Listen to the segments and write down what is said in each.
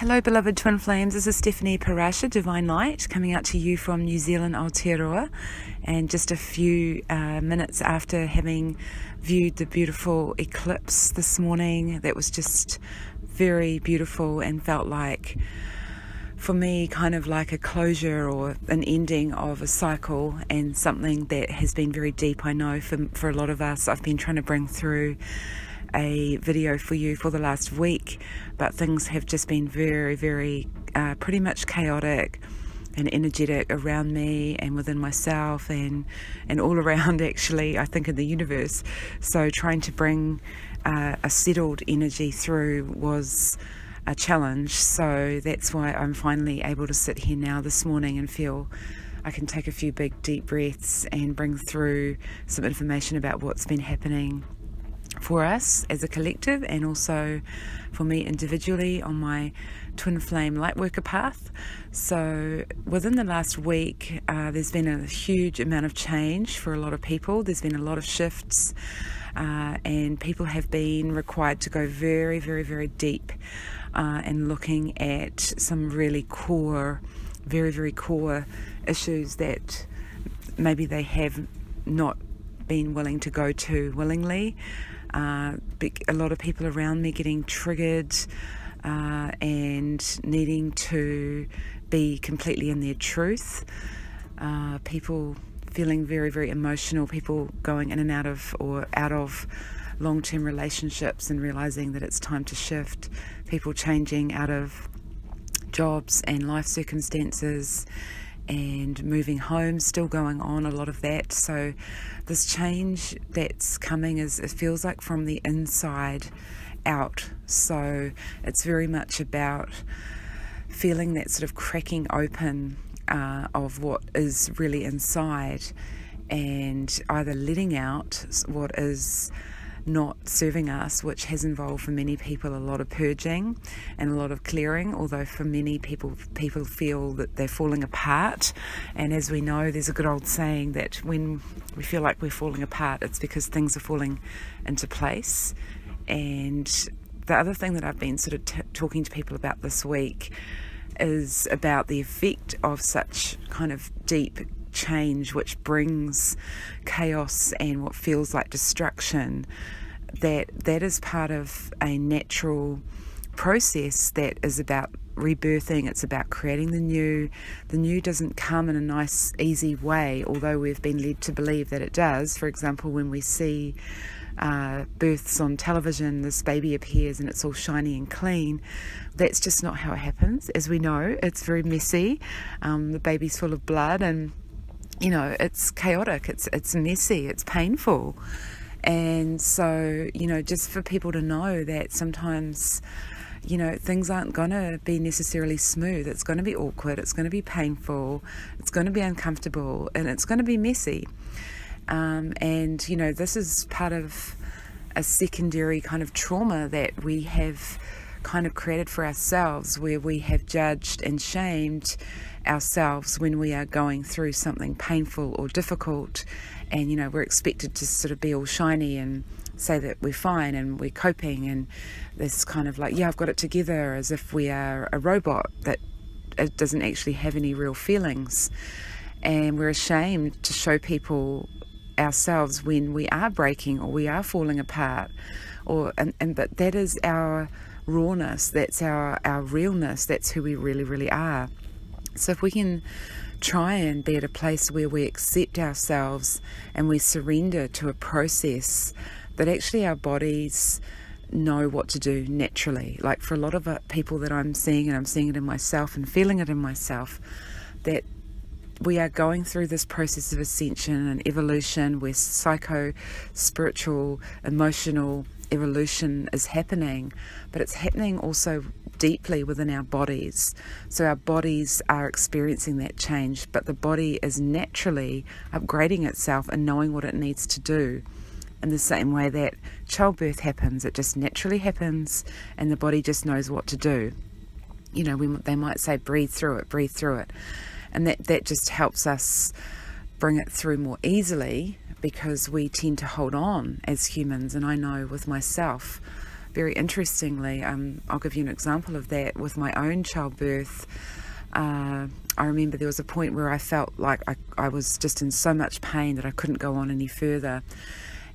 Hello beloved twin flames, this is Stephanie Parasha, Divine Light, coming out to you from New Zealand, Aotearoa, and just a few minutes after having viewed the beautiful eclipse this morning. That was just very beautiful and felt like, for me, kind of like a closure or an ending of a cycle, and something that has been very deep, I know, for a lot of us. I've been trying to bring through a video for you for the last week, but things have just been very pretty much chaotic and energetic around me and within myself and all around, actually, I think, in the universe. So trying to bring a settled energy through was a challenge. So that's why I'm finally able to sit here now this morning and feel I can take a few big deep breaths and bring through some information about what's been happening for us as a collective, and also for me individually on my twin flame lightworker path. So within the last week, there's been a huge amount of change for a lot of people. There's been a lot of shifts, and people have been required to go very deep and looking at some really core, very core issues that maybe they have not been willing to go to willingly. A lot of people around me getting triggered and needing to be completely in their truth. People feeling very emotional, people going in and out of long-term relationships and realizing that it's time to shift, people changing out of jobs and life circumstances and moving home, still going on, a lot of that. So this change that's coming it feels like from the inside out. So it's very much about feeling that sort of cracking open of what is really inside, and either letting out what is not serving us, which has involved for many people a lot of purging and a lot of clearing, although for many people feel that they're falling apart. And as we know, there's a good old saying that when we feel like we're falling apart, it's because things are falling into place. And the other thing that I've been sort of talking to people about this week is about the effect of such kind of deep change, which brings chaos and what feels like destruction. That is part of a natural process that is about rebirthing. It's about creating the new. The new doesn't come in a nice easy way, although we've been led to believe that it does. For example, when we see births on television, this baby appears and it's all shiny and clean. That's just not how it happens. As we know, it's very messy. The baby's full of blood, and it's chaotic, it's messy, it's painful. And so, just for people to know that sometimes, things aren't going to be necessarily smooth. It's going to be awkward, it's going to be painful, it's going to be uncomfortable, and it's going to be messy. This is part of a secondary kind of trauma that we have kind of created for ourselves, where we have judged and shamed ourselves when we are going through something painful or difficult, and we're expected to sort of be all shiny and say that we're fine and we're coping, and this kind of like, I've got it together, as if we are a robot that it doesn't actually have any real feelings. And we're ashamed to show people ourselves when we are breaking or we are falling apart, but that is our rawness, that's our realness, that's who we really are. So if we can try and be at a place where we accept ourselves and we surrender to a process that actually our bodies know what to do naturally. Like for a lot of people that I'm seeing, and I'm seeing it in myself and feeling it in myself, that we are going through this process of ascension and evolution, where spiritual, emotional evolution is happening, but it's happening also deeply within our bodies. So our bodies are experiencing that change, but the body is naturally upgrading itself and knowing what it needs to do. In the same way that childbirth happens, it just naturally happens, and the body just knows what to do. They might say, breathe through it. And that just helps us bring it through more easily, because we tend to hold on as humans. And I know with myself very interestingly, I'll give you an example of that with my own childbirth. I remember there was a point where I felt like I was just in so much pain that I couldn't go on any further,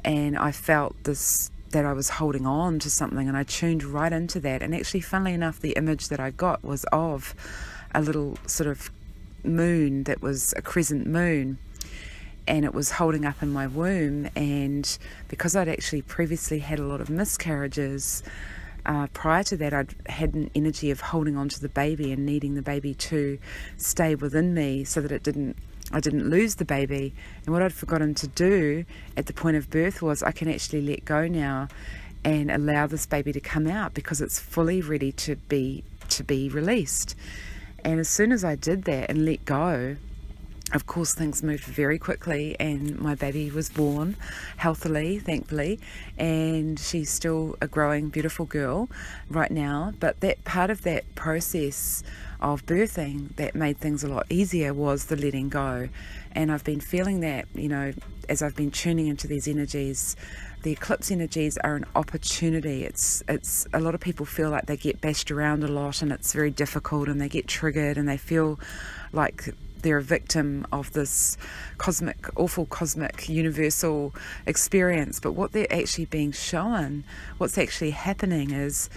and I felt that I was holding on to something, and I tuned right into that. And actually, funnily enough, the image that I got was of a little sort of moon that was a crescent moon, and it was holding up in my womb. And because I'd actually previously had a lot of miscarriages, prior to that, I'd had an energy of holding on to the baby and needing the baby to stay within me so that I didn't lose the baby. And what I'd forgotten to do at the point of birth was I can actually let go now and allow this baby to come out, because it's fully ready to be released. And as soon as I did that and let go, of course, things moved very quickly, and my baby was born healthily, thankfully, and she's still a growing, beautiful girl right now. But that part of that process of birthing that made things a lot easier was the letting go. And I've been feeling that, you know, as I've been tuning into these energies. The eclipse energies are an opportunity. It's a lot of people feel like they get bashed around a lot, and it's very difficult, and they get triggered, and they feel like they're a victim of this awful cosmic universal experience. But what they're actually being shown, what's actually happening, is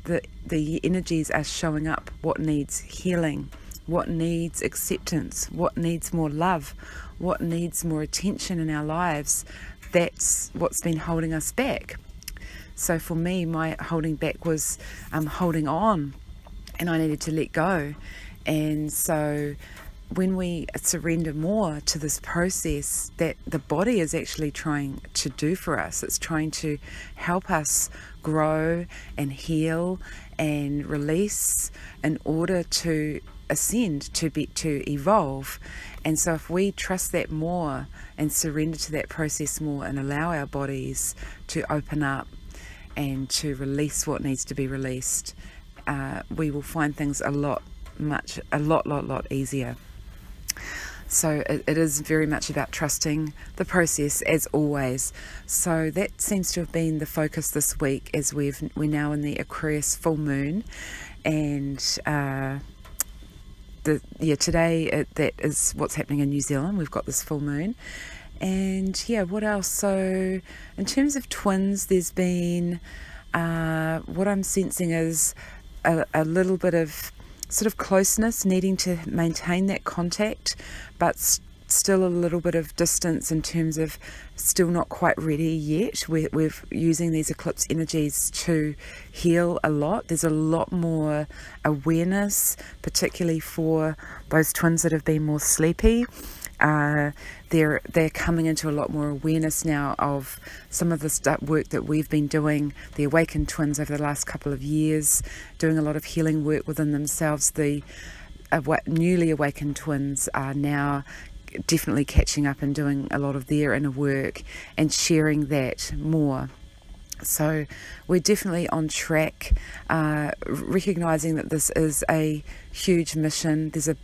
the energies are showing up what needs healing, what needs acceptance, what needs more love, what needs more attention in our lives. That's what's been holding us back. So for me, my holding back was holding on, and I needed to let go. And so when we surrender more to this process that the body is actually trying to do for us, it's trying to help us grow and heal and release in order to ascend, to evolve. And so if we trust that more and surrender to that process more and allow our bodies to open up and to release what needs to be released, we will find things a lot easier. So it is very much about trusting the process, as always. So that seems to have been the focus this week, as we're now in the Aquarius Full Moon, and today that is what's happening in New Zealand. We've got this full moon, and what else? So in terms of twins, there's been what I'm sensing is a little bit of sort of closeness, needing to maintain that contact, but still a little bit of distance in terms of still not quite ready yet. We're using these eclipse energies to heal a lot. There's a lot more awareness, particularly for those twins that have been more sleepy. They're coming into a lot more awareness now of some of the work that we've been doing, the awakened twins, over the last couple of years, doing a lot of healing work within themselves. The newly awakened twins are now definitely catching up and doing a lot of their inner work and sharing that more. So we're definitely on track, recognizing that this is a huge mission. There's a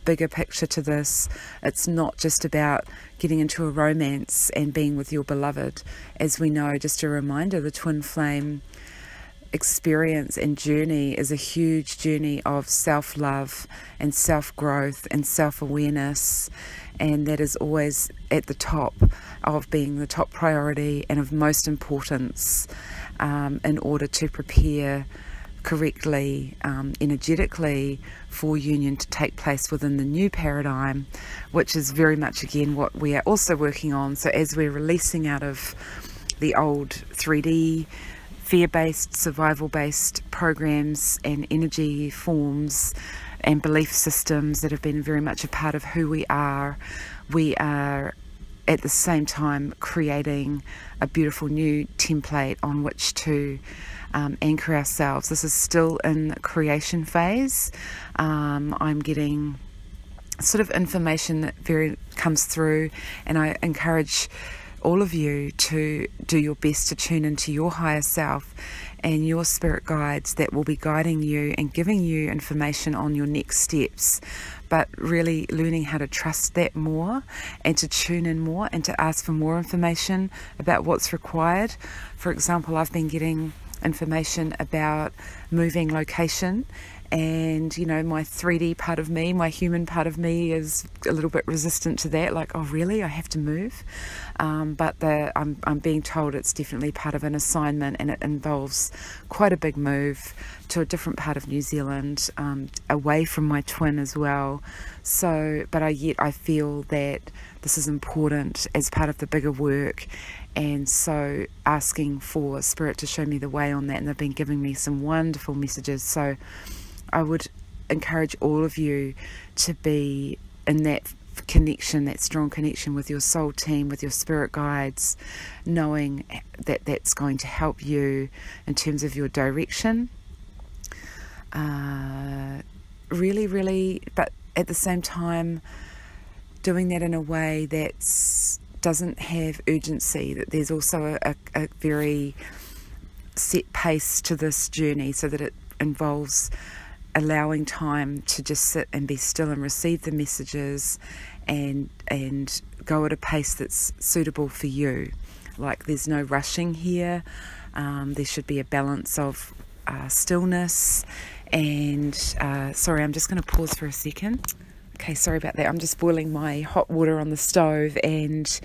bigger picture to this. It's not just about getting into a romance and being with your beloved. As we know, just a reminder, the twin flame experience and journey is a huge journey of self-love and self-growth and self-awareness, and that is always at the top of being the top priority and of most importance in order to prepare correctly, energetically, for union to take place within the new paradigm, which is very much again what we are also working on. So as we're releasing out of the old 3D fear-based, survival-based programs and energy forms and belief systems that have been very much a part of who we are at the same time creating a beautiful new template on which to anchor ourselves. This is still in creation phase. I'm getting sort of information that comes through, and I encourage all of you to do your best to tune into your higher self and your spirit guides that will be guiding you and giving you information on your next steps, but really learning how to trust that more and to tune in more and to ask for more information about what's required. For example, I've been getting information about moving location. And you know, my 3D part of me, my human part of me, is a little bit resistant to that, like, oh really, I have to move? But I'm being told it's definitely part of an assignment, and it involves quite a big move to a different part of New Zealand, away from my twin as well. So, but yet I feel that this is important as part of the bigger work, and so asking for Spirit to show me the way on that, and they've been giving me some wonderful messages. So I would encourage all of you to be in that connection, that strong connection with your soul team, with your spirit guides, knowing that that's going to help you in terms of your direction. Really, really, but at the same time, doing that in a way that doesn't have urgency, that there's also a very set pace to this journey, so that it involves allowing time to just sit and be still and receive the messages, and go at a pace that's suitable for you. Like, there's no rushing here. There should be a balance of stillness and sorry, I'm just going to pause for a second. Okay, sorry about that. I'm just boiling my hot water on the stove, and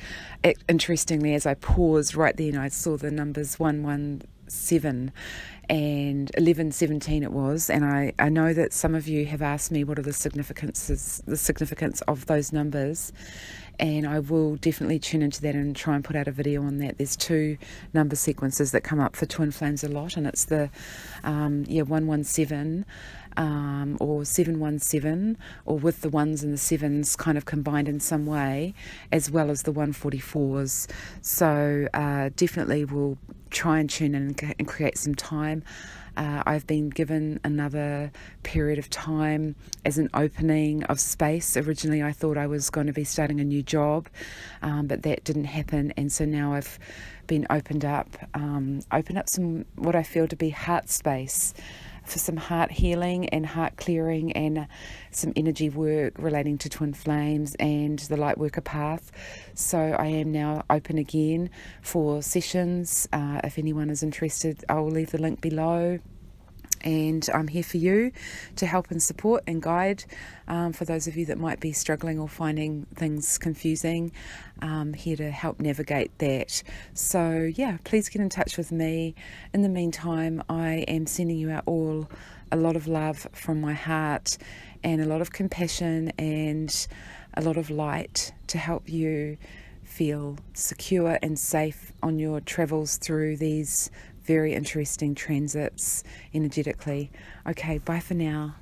interestingly, as I paused right then, I saw the numbers 117 and 1117 it was, and I know that some of you have asked me what are the significance of those numbers, and I will definitely tune into that and try and put out a video on that. There's two number sequences that come up for twin flames a lot, and it's the 117 or 717, or with the ones and the sevens kind of combined in some way, as well as the 144s. So definitely we'll try and tune in and create some time. I've been given another period of time as an opening of space. Originally I thought I was going to be starting a new job, but that didn't happen, and so now I've been opened up some what I feel to be heart space for some heart healing and heart clearing, and some energy work relating to twin flames and the light worker path. So I am now open again for sessions. If anyone is interested, I will leave the link below. And I'm here for you to help and support and guide. For those of you that might be struggling or finding things confusing, here to help navigate that. So yeah, please get in touch with me. In the meantime, I am sending you out all a lot of love from my heart, and a lot of compassion and a lot of light to help you feel secure and safe on your travels through these very interesting transits energetically. Okay, bye for now.